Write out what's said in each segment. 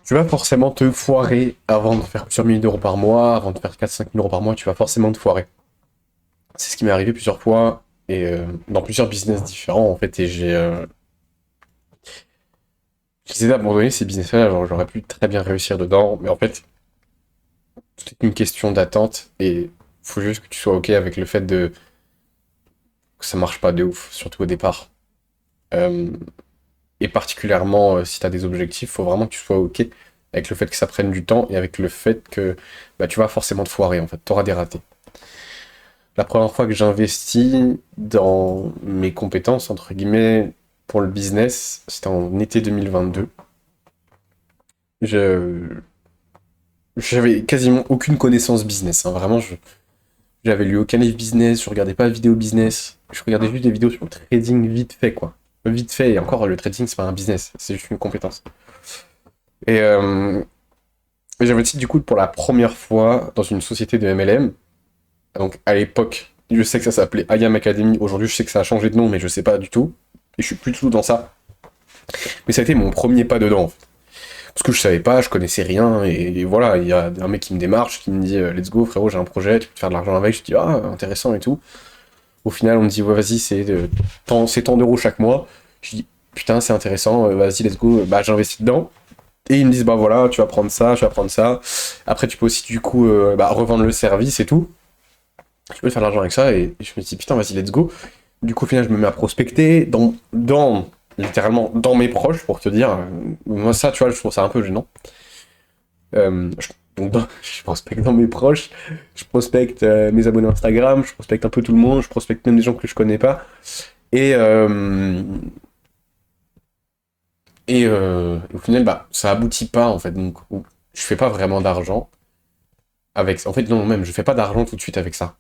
tu vas forcément te foirer avant de faire plusieurs milliers d'euros par mois, avant de faire 4-5 000 € par mois, tu vas forcément te foirer. C'est ce qui m'est arrivé plusieurs fois, et dans plusieurs business différents, en fait, et j'ai décidé d'abandonner ces business-là, genre, j'aurais pu très bien réussir dedans, mais en fait, c'est une question d'attente, et faut juste que tu sois OK avec le fait que ça marche pas de ouf, surtout au départ. Euh, et particulièrement, si tu as des objectifs, faut vraiment que tu sois OK avec le fait que ça prenne du temps, et avec le fait que bah, tu vas forcément te foirer, en fait, tu auras des ratés. La première fois que j'investis dans mes compétences, entre guillemets, pour le business, c'était en été 2022. Je, J'avais quasiment aucune connaissance business, hein. Vraiment, j'avais lu aucun livre business, je regardais pas de vidéo business, je regardais juste des vidéos sur le trading vite fait, quoi. Vite fait, et encore, le trading, c'est pas un business, c'est juste une compétence. Et j'avais investi du coup pour la première fois dans une société de MLM. Donc à l'époque, je sais que ça s'appelait IAM Academy, aujourd'hui je sais que ça a changé de nom, mais je sais pas du tout. Et je suis plus du tout dans ça. Mais ça a été mon premier pas dedans, en fait. Parce que je savais pas, je connaissais rien, et voilà, il y a un mec qui me démarche, qui me dit let's go frérot, j'ai un projet, tu peux te faire de l'argent avec. Je dis ah, intéressant et tout. Au final, on me dit ouais, vas-y, c'est tant d'euros chaque mois. Je dis putain, c'est intéressant, vas-y, let's go, bah j'investis dedans. Et ils me disent bah voilà, tu vas prendre ça, tu vas prendre ça. Après, tu peux aussi du coup revendre le service et tout. Tu peux faire de l'argent avec ça, et je me dis putain, vas-y, let's go. Du coup, au final, je me mets à prospecter littéralement, dans mes proches, pour te dire. Moi, ça, tu vois, je trouve ça un peu gênant. Donc, je prospecte dans mes proches, je prospecte mes abonnés Instagram, je prospecte un peu tout le monde, je prospecte même des gens que je connais pas. Et, au final, bah, ça aboutit pas, en fait. Donc, je fais pas vraiment d'argent avec ça. En fait, non, même, je fais pas d'argent tout de suite avec ça.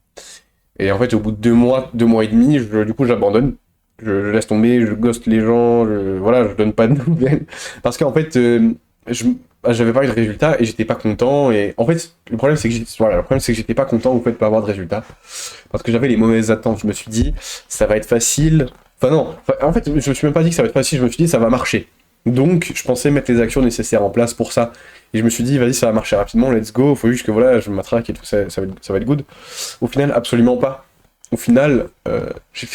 Et en fait, au bout de 2 mois et demi, du coup, j'abandonne. Je laisse tomber, je ghoste les gens, voilà, je donne pas de nouvelles. Parce qu'en fait, j'avais pas eu de résultat et j'étais pas content. Et en fait, le problème, c'est que j'étais pas content au fait de pas avoir de résultat. Parce que j'avais les mauvaises attentes. Je me suis dit, ça va être facile. Enfin, non, en fait, je me suis même pas dit que ça va être facile, je me suis dit, ça va marcher. Donc, je pensais mettre les actions nécessaires en place pour ça. Et je me suis dit, vas-y, ça va marcher rapidement, let's go, faut juste que voilà, je m'attraque et tout, ça va être good. Au final, absolument pas. Au final, j'ai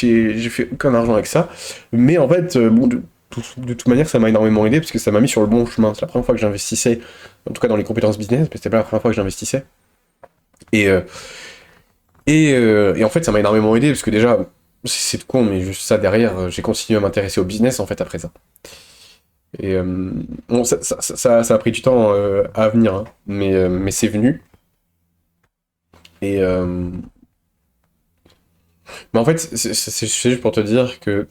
fait aucun argent avec ça. Mais en fait, bon, de toute manière, ça m'a énormément aidé parce que ça m'a mis sur le bon chemin. C'est la première fois que j'investissais, en tout cas dans les compétences business, mais c'était pas la première fois que j'investissais. Et, euh, et en fait, ça m'a énormément aidé parce que déjà, c'est tout con, mais juste ça derrière, j'ai continué à m'intéresser au business en fait après ça. Et bon, ça a pris du temps à venir, hein, mais c'est venu. Et mais en fait, c'est juste pour te dire que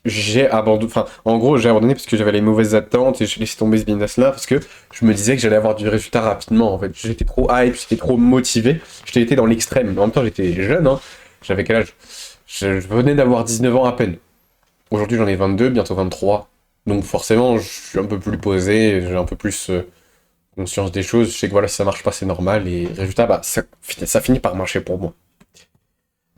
j'ai abandonné. Enfin, en gros, j'ai abandonné parce que j'avais les mauvaises attentes et j'ai laissé tomber ce business-là parce que je me disais que j'allais avoir du résultat rapidement. En fait, j'étais trop hype, j'étais trop motivé. J'étais été dans l'extrême. Mais en même temps, j'étais jeune, hein. J'avais quel âge? Je venais d'avoir 19 ans à peine. Aujourd'hui, j'en ai 22, bientôt 23. Donc forcément, je suis un peu plus posé, j'ai un peu plus conscience des choses. Je sais que voilà, si ça marche pas, c'est normal. Et résultat, bah, ça finit par marcher pour moi.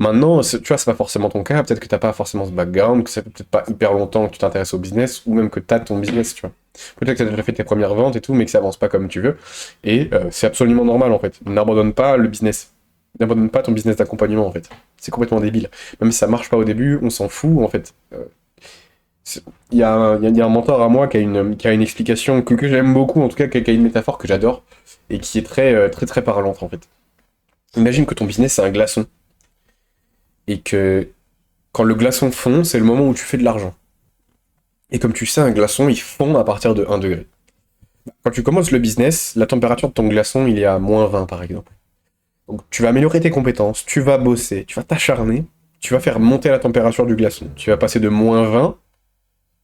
Maintenant, tu vois, c'est pas forcément ton cas. Peut-être que t'as pas forcément ce background, que ça fait peut-être pas hyper longtemps que tu t'intéresses au business, ou même que t'as ton business, tu vois. Peut-être que t'as déjà fait tes premières ventes et tout, mais que ça avance pas comme tu veux. Et c'est absolument normal, en fait. N'abandonne pas le business. N'abandonne pas ton business d'accompagnement, en fait. C'est complètement débile. Même si ça marche pas au début, on s'en fout, en fait. Il y a un mentor à moi qui a une explication que j'aime beaucoup, en tout cas, qui a une métaphore que j'adore, et qui est très parlante, en fait. Imagine que ton business, c'est un glaçon. Et que quand le glaçon fond, c'est le moment où tu fais de l'argent. Et comme tu sais, un glaçon, il fond à partir de 1 degré. Quand tu commences le business, la température de ton glaçon, il est à -20 par exemple. Donc tu vas améliorer tes compétences, tu vas bosser, tu vas t'acharner, tu vas faire monter la température du glaçon. Tu vas passer de -20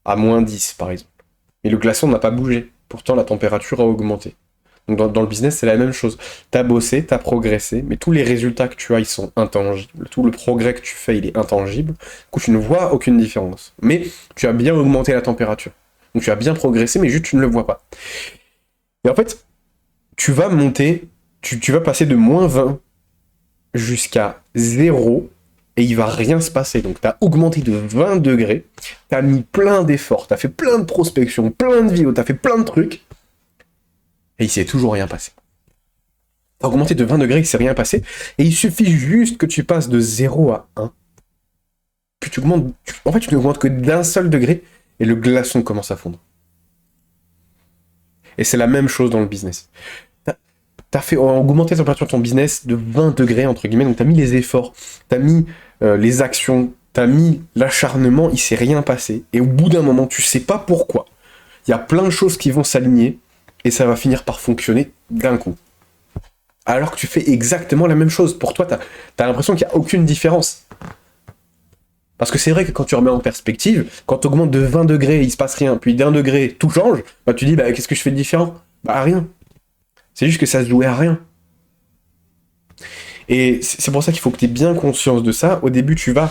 à -10 par exemple. Et le glaçon n'a pas bougé. Pourtant, la température a augmenté. Donc dans le business, c'est la même chose. T'as bossé, t'as progressé, mais tous les résultats que tu as, ils sont intangibles. Tout le progrès que tu fais, il est intangible. Du coup, tu ne vois aucune différence. Mais tu as bien augmenté la température. Donc tu as bien progressé, mais juste tu ne le vois pas. Et en fait, tu vas monter, tu vas passer de -20 jusqu'à 0, et il va rien se passer. Donc tu as augmenté de 20 degrés, tu as mis plein d'efforts, tu as fait plein de prospection, plein de vidéos, tu as fait plein de trucs, Et il s'est toujours rien passé. T'as augmenté de 20 degrés, il s'est rien passé. Et il suffit juste que tu passes de 0 à 1. Puis tu augmentes... En fait, tu n'augmentes que d'un seul degré et le glaçon commence à fondre. Et c'est la même chose dans le business. T'as fait augmenter la température de ton business de 20 degrés, entre guillemets. Donc t'as mis les efforts, t'as mis les actions, t'as mis l'acharnement, il s'est rien passé. Et au bout d'un moment, tu sais pas pourquoi. Il y a plein de choses qui vont s'aligner et ça va finir par fonctionner d'un coup. Alors que tu fais exactement la même chose. Pour toi, t'as l'impression qu'il n'y a aucune différence. Parce que c'est vrai que quand tu remets en perspective, quand tu augmentes de 20 degrés, il se passe rien, puis d'1 degré, tout change, bah tu dis, bah qu'est-ce que je fais de différent? Bah rien. C'est juste que ça se jouait à rien. Et c'est pour ça qu'il faut que tu aies bien conscience de ça. Au début, tu vas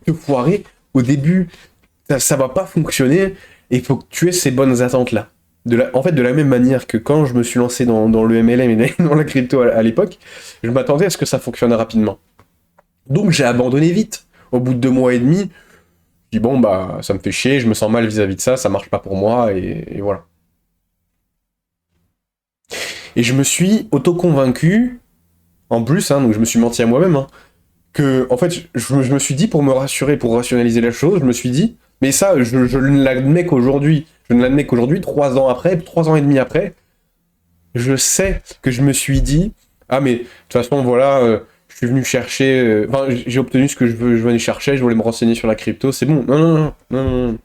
te foirer. Au début, ça va pas fonctionner. Et il faut que tu aies ces bonnes attentes-là. En fait, de la même manière que quand je me suis lancé dans le MLM et dans la crypto à l'époque, je m'attendais à ce que ça fonctionne rapidement. Donc j'ai abandonné vite. Au bout de 2 mois et demi, je dis bon, bah ça me fait chier, je me sens mal vis-à-vis de ça, ça marche pas pour moi, et voilà. Et je me suis auto-convaincu, en plus, hein, donc je me suis menti à moi-même, hein, que, en fait, je me suis dit, pour me rassurer, pour rationaliser la chose, je me suis dit, mais ça, je ne l'admets qu'aujourd'hui, 3 ans après, 3 ans et demi après, je sais que je me suis dit, ah mais, de toute façon, voilà, je suis venu chercher, enfin, j'ai obtenu ce que je venais chercher, je voulais me renseigner sur la crypto, c'est bon, non.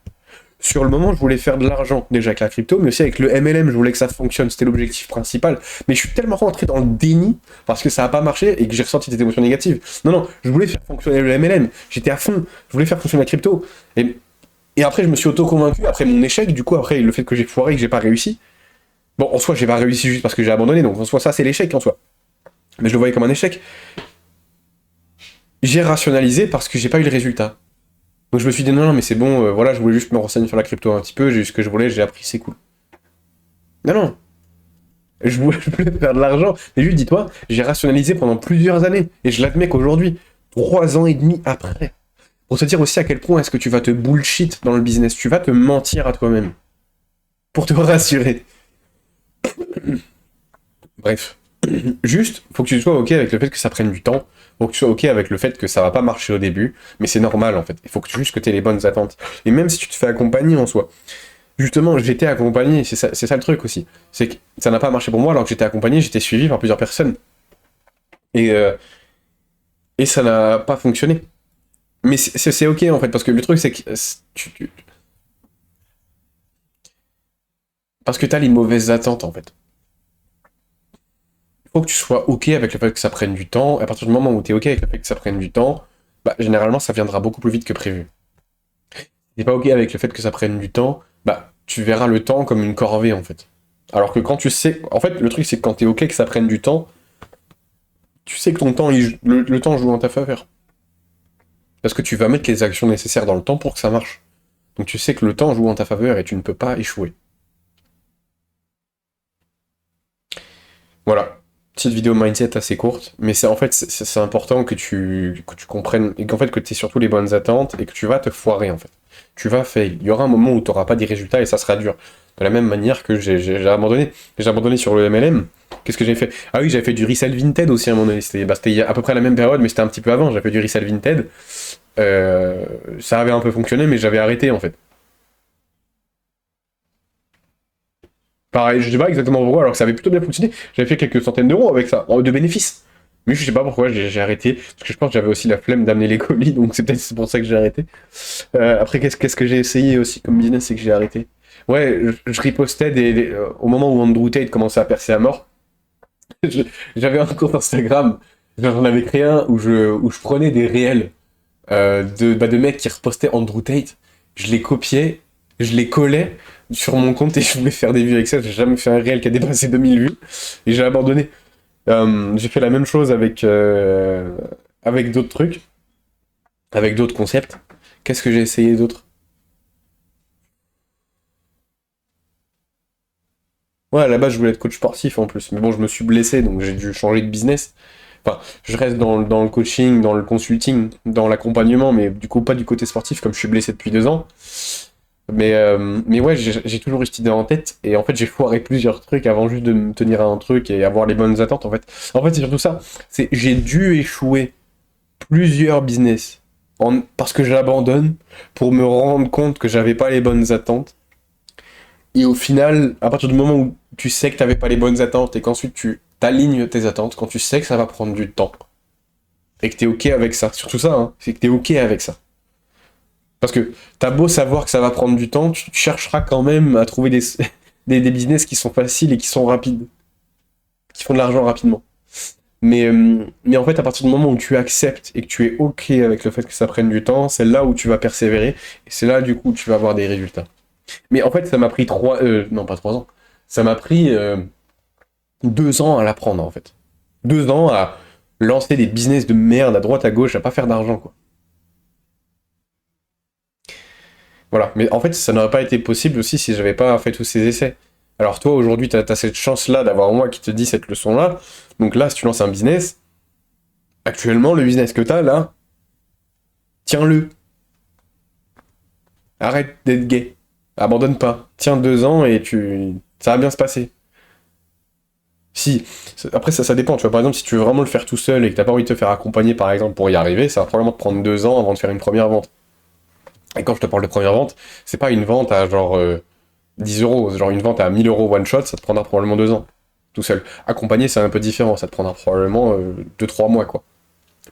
Sur le moment, je voulais faire de l'argent, déjà avec la crypto, mais aussi avec le MLM, je voulais que ça fonctionne, c'était l'objectif principal. Mais je suis tellement rentré dans le déni, parce que ça n'a pas marché, et que j'ai ressenti des émotions négatives. Non, je voulais faire fonctionner le MLM, j'étais à fond, je voulais faire fonctionner la crypto. Et après, je me suis auto-convaincu, après mon échec, du coup, après le fait que j'ai foiré et que j'ai pas réussi. Bon, en soi, j'ai pas réussi juste parce que j'ai abandonné, donc en soi, ça, c'est l'échec, en soi. Mais je le voyais comme un échec. J'ai rationalisé parce que j'ai pas eu le résultat. Donc je me suis dit non, mais c'est bon, voilà, je voulais juste me renseigner sur la crypto un petit peu, j'ai eu ce que je voulais, j'ai appris, c'est cool. Non. Je voulais faire de l'argent. Mais juste dis-toi, j'ai rationalisé pendant plusieurs années. Et je l'admets qu'aujourd'hui, 3 ans et demi après, pour te dire aussi à quel point est-ce que tu vas te bullshit dans le business, tu vas te mentir à toi-même. Pour te rassurer. Bref. Juste, faut que tu sois ok avec le fait que ça prenne du temps. Faut que tu sois ok avec le fait que ça va pas marcher au début. Mais c'est normal en fait. Il faut que juste que tu aies les bonnes attentes. Et même si tu te fais accompagner en soi. Justement, j'étais accompagné, c'est ça le truc aussi. C'est que ça n'a pas marché pour moi alors que j'étais accompagné, j'étais suivi par plusieurs personnes. Et ça n'a pas fonctionné. Mais c'est ok en fait, parce que le truc c'est que parce que t'as les mauvaises attentes en fait. Il faut que tu sois ok avec le fait que ça prenne du temps. Et à partir du moment où t'es ok avec le fait que ça prenne du temps, bah généralement ça viendra beaucoup plus vite que prévu. Si t'es pas ok avec le fait que ça prenne du temps, bah tu verras le temps comme une corvée en fait. Alors que quand tu sais... En fait, le truc c'est que quand t'es ok que ça prenne du temps, tu sais que ton temps, le temps joue en ta faveur. Parce que tu vas mettre les actions nécessaires dans le temps pour que ça marche. Donc tu sais que le temps joue en ta faveur et tu ne peux pas échouer. Voilà. Petite vidéo mindset assez courte, mais c'est en fait c'est important que tu comprennes et qu'en fait que tu aies surtout les bonnes attentes et que tu vas te foirer en fait. Tu vas fail. Il y aura un moment où tu n'auras pas des résultats et ça sera dur. De la même manière que j'ai abandonné. J'ai abandonné sur le MLM. Qu'est-ce que j'ai fait? Ah oui, j'avais fait du resell Vinted aussi à un moment donné. C'était à peu près la même période, mais c'était un petit peu avant. J'avais fait du resell Vinted. Ça avait un peu fonctionné, mais j'avais arrêté en fait. Pareil, je sais pas exactement pourquoi, alors que ça avait plutôt bien fonctionné. J'avais fait quelques centaines d'euros avec ça, de bénéfices. Mais je sais pas pourquoi j'ai arrêté, parce que je pense que j'avais aussi la flemme d'amener les colis, donc c'est pour ça que j'ai arrêté. Après, qu'est-ce que j'ai essayé aussi comme business, c'est que j'ai arrêté. Ouais, je ripostais au moment où Andrew Tate commençait à percer à mort. J'avais un compte Instagram, j'en avais créé un où je prenais des réels de mecs qui repostaient Andrew Tate, je les copiais, je les collais sur mon compte et je voulais faire des vues avec ça. J'ai jamais fait un réel qui a dépassé 2000 vues et j'ai abandonné. J'ai fait la même chose avec d'autres trucs, avec d'autres concepts. Qu'est-ce que j'ai essayé d'autre? Ouais, à la base, je voulais être coach sportif en plus, mais bon, je me suis blessé donc j'ai dû changer de business. Enfin, je reste dans le coaching, dans le consulting, dans l'accompagnement, mais du coup pas du côté sportif comme je suis blessé depuis 2 ans. Mais ouais, j'ai toujours eu cette idée en tête, et en fait, j'ai foiré plusieurs trucs avant juste de me tenir à un truc et avoir les bonnes attentes, en fait. En fait, c'est surtout ça. J'ai dû échouer plusieurs business parce que j'abandonne pour me rendre compte que j'avais pas les bonnes attentes. Et au final, à partir du moment où tu sais que t'avais pas les bonnes attentes et qu'ensuite tu t'alignes tes attentes, quand tu sais que ça va prendre du temps et que t'es ok avec ça, surtout ça, hein, c'est que t'es ok avec ça. Parce que t'as beau savoir que ça va prendre du temps, tu chercheras quand même à trouver des business qui sont faciles et qui sont rapides, qui font de l'argent rapidement. Mais en fait, à partir du moment où tu acceptes et que tu es ok avec le fait que ça prenne du temps, c'est là où tu vas persévérer et c'est là du coup où tu vas avoir des résultats. Mais en fait, ça m'a pris non pas 3 ans, ça m'a pris 2 ans à l'apprendre en fait. 2 ans à lancer des business de merde à droite à gauche, à pas faire d'argent quoi. Voilà. Mais en fait, ça n'aurait pas été possible aussi si j'avais pas fait tous ces essais. Alors toi, aujourd'hui, t'as cette chance-là d'avoir moi qui te dit cette leçon-là. Donc là, si tu lances un business, actuellement, le business que t'as là, tiens-le. Arrête d'être gay. Abandonne pas. Tiens 2 ans et ça va bien se passer. Si, après ça dépend, tu vois, par exemple, si tu veux vraiment le faire tout seul et que t'as pas envie de te faire accompagner, par exemple, pour y arriver, ça va probablement te prendre 2 ans avant de faire une première vente. Et quand je te parle de première vente, c'est pas une vente à genre 10 euros, genre une vente à 1000 euros one shot, ça te prendra probablement 2 ans, tout seul. Accompagné, c'est un peu différent, ça te prendra probablement 2-3 mois, quoi.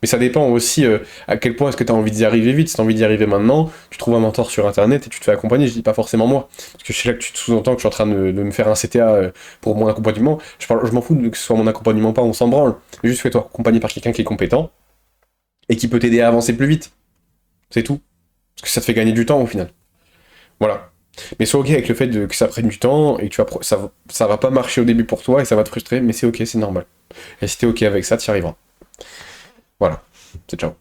Mais ça dépend aussi à quel point est-ce que tu as envie d'y arriver vite. Si tu as envie d'y arriver maintenant, tu trouves un mentor sur internet et tu te fais accompagner. Je dis pas forcément moi. Parce que je sais là que tu te sous-entends que je suis en train de me faire un CTA pour mon accompagnement. Je m'en fous que ce soit mon accompagnement ou pas, on s'en branle. Juste fais-toi accompagner par quelqu'un qui est compétent et qui peut t'aider à avancer plus vite. C'est tout. Parce que ça te fait gagner du temps au final. Voilà. Mais sois ok avec le fait que ça prenne du temps et que ça va pas marcher au début pour toi et ça va te frustrer, mais c'est ok, c'est normal. Et si t'es ok avec ça, tu y arriveras. Voilà. C'est ciao.